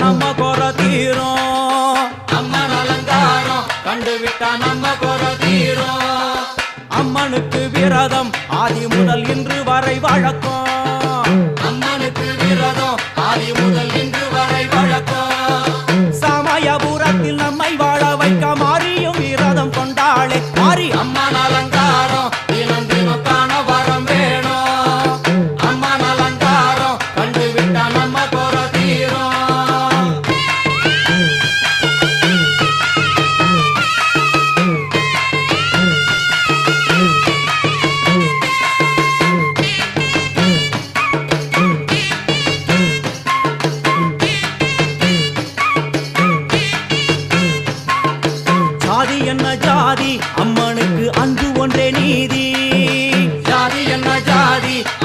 நம்ம குறை தீரும். அம்மன் அலங்காரம் கண்டுவிட்டா நம்ம குறை தீரும். அம்மனுக்கு விரதம் ஆதி முதல் இன்று வரை வழக்கம். அம்மனுக்கு விரதம் ஆதி முதல் இன்று வரை வழக்கம். சமயபுரத்தில் நம்மை வாழ வைக்க மாறியும் விரதம் கொண்டாளே மாறி. அம்மன் அலங்காரம் தினம் தினம் காண வரம் வேணும். அம்மன் அலங்காரம் கண்டுவிட்டா நம்ம குறை தீரும். ஜாதி என்ன ஜாதி